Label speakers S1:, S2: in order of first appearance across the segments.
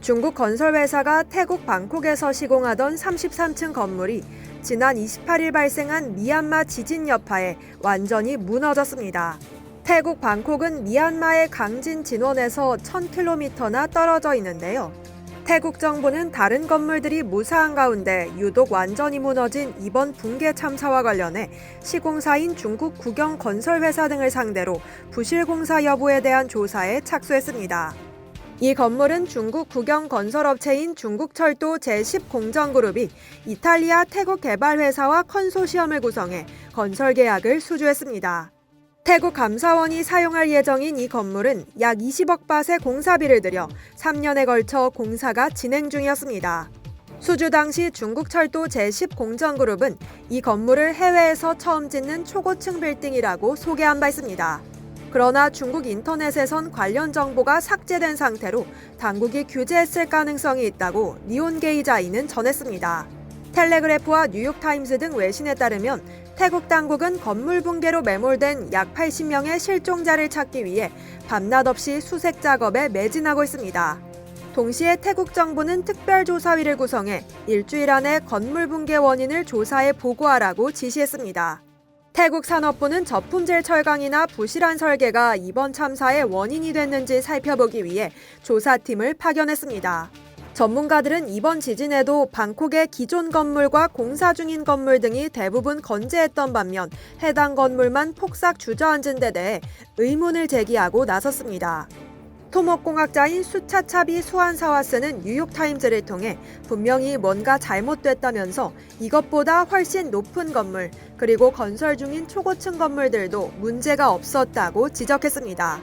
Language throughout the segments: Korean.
S1: 중국 건설회사가 태국 방콕에서 시공하던 33층 건물이 지난 28일 발생한 미얀마 지진 여파에 완전히 무너졌습니다. 태국 방콕은 미얀마의 강진 진원에서 1000km나 떨어져 있는데요. 태국 정부는 다른 건물들이 무사한 가운데 유독 완전히 무너진 이번 붕괴 참사와 관련해 시공사인 중국 국영건설회사 등을 상대로 부실 공사 여부에 대한 조사에 착수했습니다. 이 건물은 중국 국영건설업체인 중국철도 제10공정그룹이 이탈리아 태국 개발회사와 컨소시엄을 구성해 건설 계약을 수주했습니다. 태국 감사원이 사용할 예정인 이 건물은 약 20억 바트의 공사비를 들여 3년에 걸쳐 공사가 진행 중이었습니다. 수주 당시 중국철도 제10공정그룹은 이 건물을 해외에서 처음 짓는 초고층 빌딩이라고 소개한 바 있습니다. 그러나 중국 인터넷에선 관련 정보가 삭제된 상태로 당국이 규제했을 가능성이 있다고 니온게이자이는 전했습니다. 텔레그래프와 뉴욕타임스 등 외신에 따르면 태국 당국은 건물 붕괴로 매몰된 약 80명의 실종자를 찾기 위해 밤낮 없이 수색 작업에 매진하고 있습니다. 동시에 태국 정부는 특별조사위를 구성해 일주일 안에 건물 붕괴 원인을 조사해 보고하라고 지시했습니다. 태국 산업부는 저품질 철강이나 부실한 설계가 이번 참사의 원인이 됐는지 살펴보기 위해 조사팀을 파견했습니다. 전문가들은 이번 지진에도 방콕의 기존 건물과 공사 중인 건물 등이 대부분 건재했던 반면 해당 건물만 폭삭 주저앉은 데 대해 의문을 제기하고 나섰습니다. 토목공학자인 수차차비 수안사와스는 뉴욕타임즈를 통해 분명히 뭔가 잘못됐다면서 이것보다 훨씬 높은 건물 그리고 건설 중인 초고층 건물들도 문제가 없었다고 지적했습니다.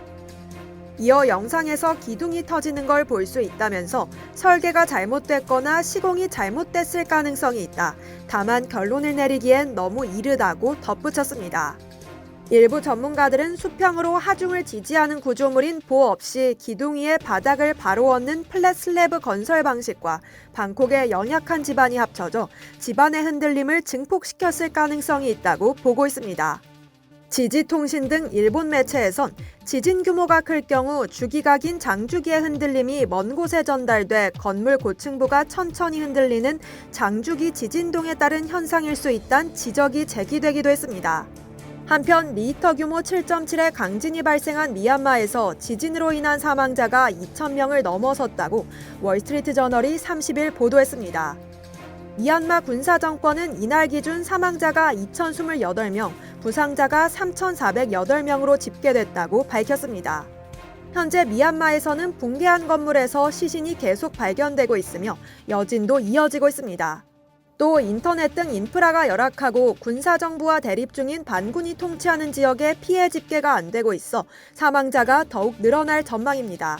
S1: 이어 영상에서 기둥이 터지는 걸 볼 수 있다면서 설계가 잘못됐거나 시공이 잘못됐을 가능성이 있다. 다만 결론을 내리기엔 너무 이르다고 덧붙였습니다. 일부 전문가들은 수평으로 하중을 지지하는 구조물인 보 없이 기둥 위에 바닥을 바로 얹는 플랫 슬래브 건설 방식과 방콕의 연약한 지반이 합쳐져 지반의 흔들림을 증폭시켰을 가능성이 있다고 보고 있습니다. 지지통신 등 일본 매체에선 지진 규모가 클 경우 주기가 긴 장주기의 흔들림이 먼 곳에 전달돼 건물 고층부가 천천히 흔들리는 장주기 지진동에 따른 현상일 수 있다는 지적이 제기되기도 했습니다. 한편 리히터 규모 7.7의 강진이 발생한 미얀마에서 지진으로 인한 사망자가 2,000명을 넘어섰다고 월스트리트저널이 30일 보도했습니다. 미얀마 군사정권은 이날 기준 사망자가 2,028명, 부상자가 3,408명으로 집계됐다고 밝혔습니다. 현재 미얀마에서는 붕괴한 건물에서 시신이 계속 발견되고 있으며 여진도 이어지고 있습니다. 또 인터넷 등 인프라가 열악하고 군사정부와 대립 중인 반군이 통치하는 지역에 피해 집계가 안 되고 있어 사망자가 더욱 늘어날 전망입니다.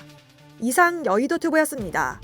S1: 이상 여의도투브였습니다.